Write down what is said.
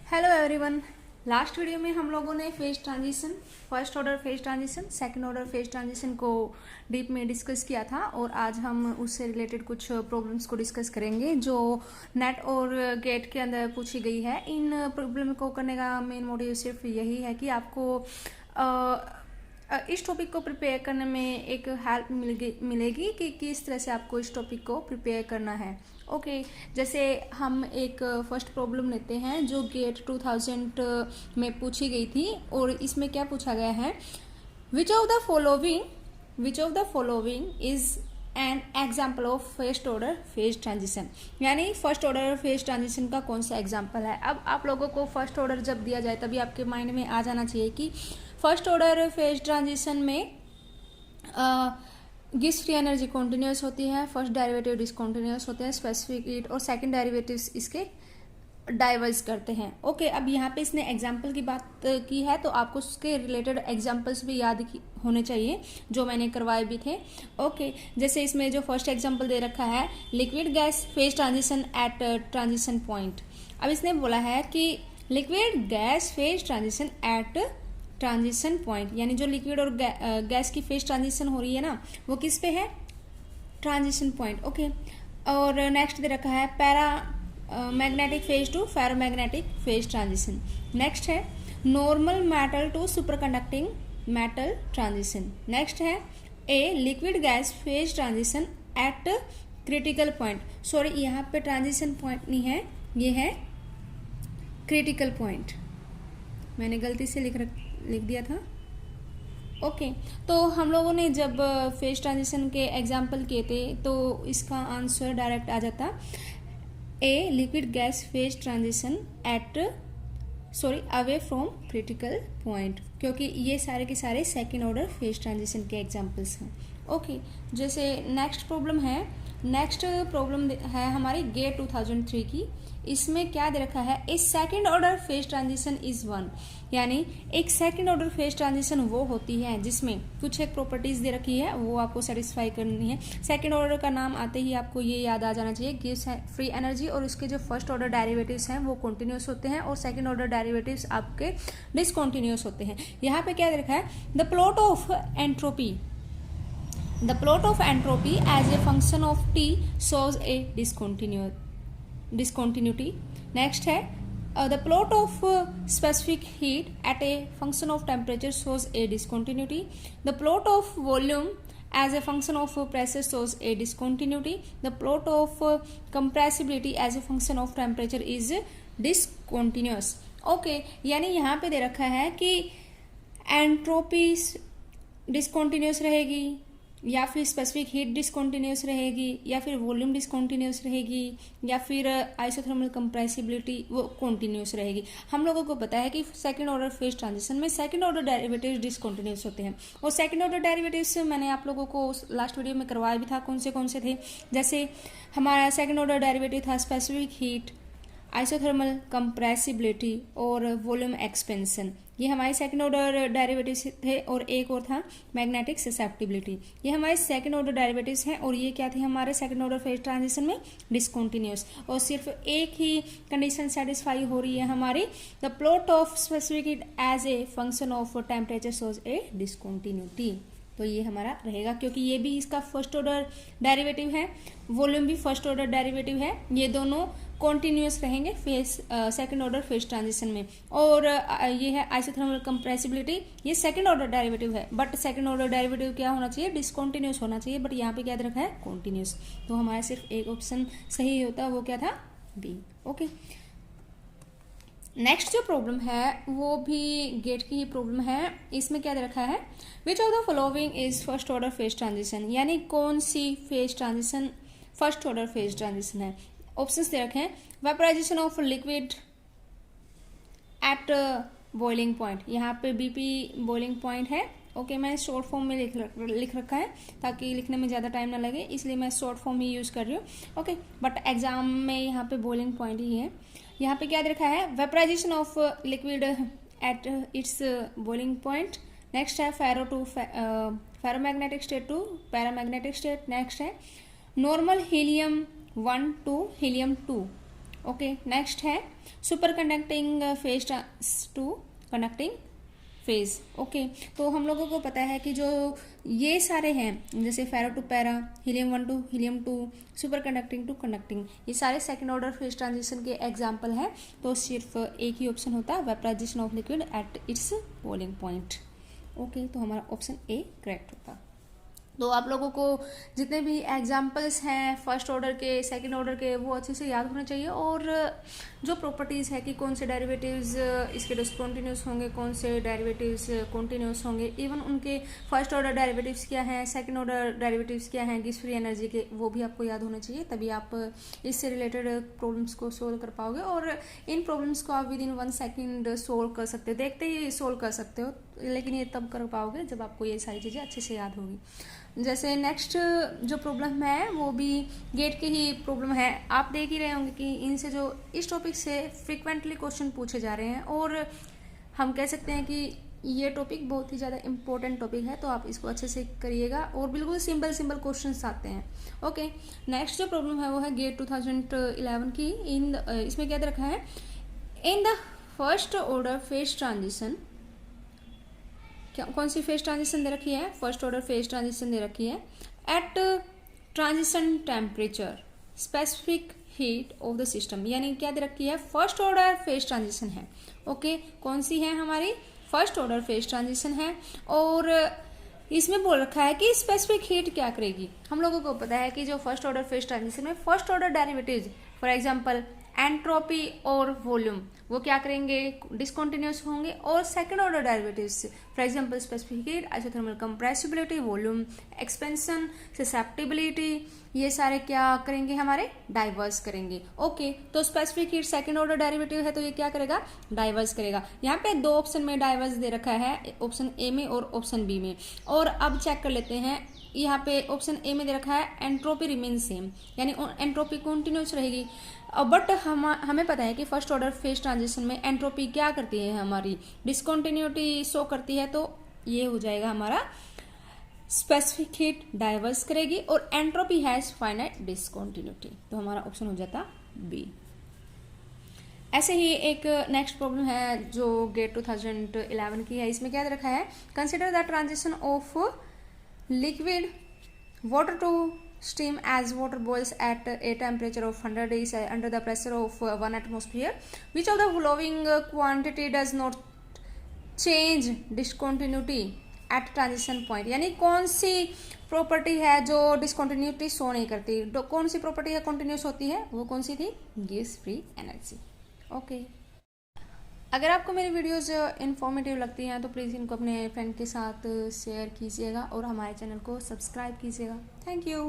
Hello everyone. Last video में हम लोगों ने phase transition, first order phase transition, second order phase transition को डीप में डिस्कस किया था और आज हम उससे रिलेटेड कुछ प्रॉब्लम्स को डिस्कस करेंगे जो नेट और गेट के अंदर पूछी गई है। इन प्रॉब्लम को करने का मेन मोटिव सिर्फ यही है कि आपको इस टॉपिक को प्रिपेयर करने में एक हेल्प मिलेगी कि किस तरह से आपको इस टॉपिक को प्रिपेयर करना है। ओके, जैसे हम एक फर्स्ट प्रॉब्लम लेते हैं जो गेट 2000 में पूछी गई थी और इसमें क्या पूछा गया है, which of the following is an example of first order phase transition. यानी फर्स्ट ऑर्डर फेज ट्रांजिशन का कौन सा एग्जाम्पल है। अब आप लोगों को फर्स्ट ऑर्डर जब दिया जाए तभी आपके माइंड में आ जाना चाहिए कि फर्स्ट ऑर्डर फेज ट्रांजिशन में गिब्स फ्री एनर्जी कॉन्टिन्यूस होती है, फर्स्ट डेरिवेटिव डिसकॉन्टिन्यूस होते हैं, स्पेसिफिक हीट और सेकंड डेरिवेटिव्स इसके डाइवर्ज करते हैं। ओके, अब यहाँ पे इसने एग्जाम्पल की बात की है तो आपको उसके रिलेटेड एग्जाम्पल्स भी याद होने चाहिए जो मैंने करवाए भी थे। ओके, जैसे इसमें जो फर्स्ट एग्जाम्पल दे रखा है, liquid gas phase transition at transition point. अब इसने बोला है कि liquid gas phase transition at transition point, यानी जो लिक्विड और गैस की फेज ट्रांजिशन हो रही है ना वो किस पे है, ट्रांजिशन पॉइंट। ओके, और नेक्स्ट दे रखा है paramagnetic phase to ferromagnetic phase transition. Next है normal metal to superconducting metal transition. Next है a liquid gas phase transition at critical point. Sorry, यहाँ पे ट्रांजिशन पॉइंट नहीं है, ये है क्रिटिकल पॉइंट, मैंने गलती से लिख दिया था। ओके, तो हम लोगों ने जब फेज ट्रांजिशन के एग्जाम्पल किए थे तो इसका आंसर डायरेक्ट आ जाता ए liquid gas phase transition away from critical point, क्योंकि ये सारे के सारे सेकेंड ऑर्डर फेज ट्रांजिशन के एग्जाम्पल्स हैं। ओके, जैसे नेक्स्ट प्रॉब्लम है हमारी गेट 2003 की। इसमें क्या दे रखा है, a second order phase transition is one. यानी एक सेकेंड ऑर्डर फेज ट्रांजिशन वो होती है जिसमें कुछ एक प्रॉपर्टीज दे रखी है, वो आपको सेटिस्फाई करनी है। सेकेंड ऑर्डर का नाम आते ही आपको ये याद आ जाना चाहिए, गिव्स फ्री एनर्जी, और उसके जो फर्स्ट ऑर्डर डेरिवेटिव्स हैं वो कॉन्टिन्यूस होते हैं और सेकेंड ऑर्डर डेरिवेटिव्स आपके डिसकॉन्टिन्यूस होते हैं। यहाँ पे क्या दे रखा है, the plot of entropy as a function of T shows a discontinuity. Next है the plot of specific heat at a function of temperature shows a discontinuity. The plot of volume as a function of pressure shows a discontinuity. The plot of compressibility as a function of temperature is discontinuous. Okay, यानी यहाँ पे दे रखा है कि entropy discontinuous रहेगी या फिर specific heat discontinuous रहेगी या फिर वॉल्यूम डिसकॉन्टिन्यूस रहेगी या फिर आइसोथर्मल कंप्रेसिबिलिटी वो कॉन्टिन्यूस रहेगी। हम लोगों को पता है कि सेकंड ऑर्डर फेज ट्रांजिशन में सेकंड ऑर्डर डेरिवेटिव्स डिसकॉन्टिन्यूस होते हैं और सेकंड ऑर्डर डेरिवेटिव्स मैंने आप लोगों को लास्ट वीडियो में करवाया भी था कौन से थे। जैसे हमारा सेकंड ऑर्डर डेरिवेटिव था स्पेसिफिक हीट, आइसोथर्मल कंप्रेसिबिलिटी और वॉल्यूम एक्सपेंशन, ये हमारे सेकंड ऑर्डर डेरिवेटिव्स थे। और एक और था मैग्नेटिक ससेप्टिबिलिटी, ये हमारे सेकंड ऑर्डर डेरिवेटिव्स हैं और ये क्या थे हमारे सेकंड ऑर्डर फेज ट्रांजिशन में डिसकॉन्टिन्यूस। और सिर्फ एक ही कंडीशन सेटिस्फाई हो रही है हमारी, the plot of specific heat as a function of temperature shows a discontinuity. तो ये हमारा रहेगा क्योंकि ये भी इसका फर्स्ट ऑर्डर डेरिवेटिव है, वॉल्यूम भी फर्स्ट ऑर्डर डेरिवेटिव है, ये दोनों कॉन्टिन्यूस रहेंगे phase second order phase transition में। और ये है आइसोथर्मल कंप्रेसिबिलिटी, ये सेकंड ऑर्डर डेरिवेटिव है बट सेकंड ऑर्डर डेरिवेटिव क्या होना चाहिए, डिसकॉन्टिन्यूस होना चाहिए, बट यहाँ पे क्या रखा है, कॉन्टिन्यूस। तो हमारा सिर्फ एक ऑप्शन सही होता है, वो क्या था, बी। ओके, नेक्स्ट जो प्रॉब्लम है वो भी गेट की ही प्रॉब्लम है। इसमें क्या दे रखा है, which of the following is first order phase transition, यानी कौन सी phase transition first order phase transition है। ऑप्शंस दे रखे हैं, vaporisation of liquid at boiling point, यहाँ पे बीपी बॉइलिंग पॉइंट है। ओके, मैं शॉर्ट फॉर्म में लिख रखा है ताकि लिखने में ज़्यादा टाइम ना लगे, इसलिए मैं शॉर्ट फॉर्म ही यूज़ कर रही हूँ। ओके, बट एग्जाम में यहाँ पे बॉइलिंग पॉइंट ही है। यहाँ पे क्या दे रखा है, vaporization of liquid at its boiling point. Next है ferromagnetic state to paramagnetic state. Next है normal helium 1 to helium 2 okay, next है super conducting phase to conducting phase. Okay, तो हम लोगों को पता है कि जो ये सारे हैं जैसे ferro to para, helium 1 to helium 2, super conducting to conducting, ये सारे सेकंड ऑर्डर फेज ट्रांजिशन के एग्जांपल हैं। तो सिर्फ एक ही ऑप्शन होता है, vaporization of liquid at its boiling point. Okay, तो हमारा ऑप्शन ए करेक्ट होता। तो आप लोगों को जितने भी एग्जाम्पल्स हैं फर्स्ट ऑर्डर के, सेकंड ऑर्डर के, वो अच्छे से याद होने चाहिए। और जो प्रॉपर्टीज़ है कि कौन से डेरिवेटिव्स इसके डिस्कंटिन्यूस होंगे, कौन से डेरिवेटिव्स कॉन्टिन्यूस होंगे, इवन उनके फर्स्ट ऑर्डर डेरिवेटिव्स क्या हैं, सेकंड ऑर्डर डेरिवेटिव्स क्या हैं गिब्स फ्री एनर्जी के, वो भी आपको याद होने चाहिए। तभी आप इससे रिलेटेड प्रॉब्लम्स को सोल्व कर पाओगे। और इन प्रॉब्लम्स को आप विद इन 1 सेकेंड सोल्व कर सकते हो, देखते ही सोल्व कर सकते हो, लेकिन ये तब कर पाओगे जब आपको ये सारी चीज़ें अच्छे से याद होगी। जैसे नेक्स्ट जो प्रॉब्लम है वो भी गेट की ही प्रॉब्लम है। आप देख ही रहे होंगे कि इनसे जो इस टॉपिक से फ्रिक्वेंटली क्वेश्चन पूछे जा रहे हैं, और हम कह सकते हैं कि ये टॉपिक बहुत ही ज़्यादा इंपॉर्टेंट टॉपिक है। तो आप इसको अच्छे से करिएगा और बिल्कुल सिंपल सिंपल क्वेश्चंस आते हैं। ओके, नेक्स्ट जो प्रॉब्लम है वो है गेट 2011 की। इसमें क्या दे रखा है, in the first order phase transition, कौन सी फेज ट्रांजिशन दे रखी है, फर्स्ट ऑर्डर फेज ट्रांजिशन दे रखी है, at transition temperature specific heat of the system, यानी क्या दे रखी है, फर्स्ट ऑर्डर फेज ट्रांजिशन है। ओके, कौन सी है, हमारी फर्स्ट ऑर्डर फेज ट्रांजिशन है। और इसमें बोल रखा है कि स्पेसिफिक हीट क्या करेगी। हम लोगों को पता है कि जो फर्स्ट ऑर्डर फेज ट्रांजिशन में first order derivatives, for example entropy और वॉल्यूम, वो क्या करेंगे, डिसकंटिन्यूस होंगे। और second order derivatives, for example specific heat, isothermal compressibility, volume expansion, susceptibility, ये सारे क्या करेंगे, हमारे डाइवर्स करेंगे। ओके, तो specific heat second order derivative है तो ये क्या करेगा, डाइवर्स करेगा। यहाँ पे 2 ऑप्शन में डाइवर्स दे रखा है, ऑप्शन ए में और ऑप्शन बी में। और अब चेक कर लेते हैं, यहाँ पे ऑप्शन ए में दे रखा है एंट्रोपी रिमेन सेम, यानी एंट्रोपी कंटिन्यूस रहेगी। बट हमें पता है कि फर्स्ट ऑर्डर फेज ट्रांजिशन में एंट्रोपी क्या करती है, हमारी डिसकंटिन्यूटी शो करती है। तो ये हो जाएगा हमारा स्पेसिफिक हीट डाइवर्स करेगी और एंट्रोपी हैज फाइनाइट डिसकंटिन्यूटी। तो हमारा ऑप्शन हो जाता बी। ऐसे ही एक नेक्स्ट प्रॉब्लम है जो गेट 2011 की है। इसमें क्या दे रखा है, consider the transition of liquid water to steam as water boils at a temperature of 100 degrees under the pressure of 1 atmosphere. Which of the following quantity does not change discontinuity at transition point? यानी कौन सी property है जो discontinuity show नहीं करती, कौन सी property है continuous होती है, वो कौन सी थी, गिब्स फ्री एनर्जी। ओके, अगर आपको मेरी वीडियोस इन्फॉर्मेटिव लगती हैं तो प्लीज़ इनको अपने फ्रेंड के साथ शेयर कीजिएगा और हमारे चैनल को सब्सक्राइब कीजिएगा। Thank you.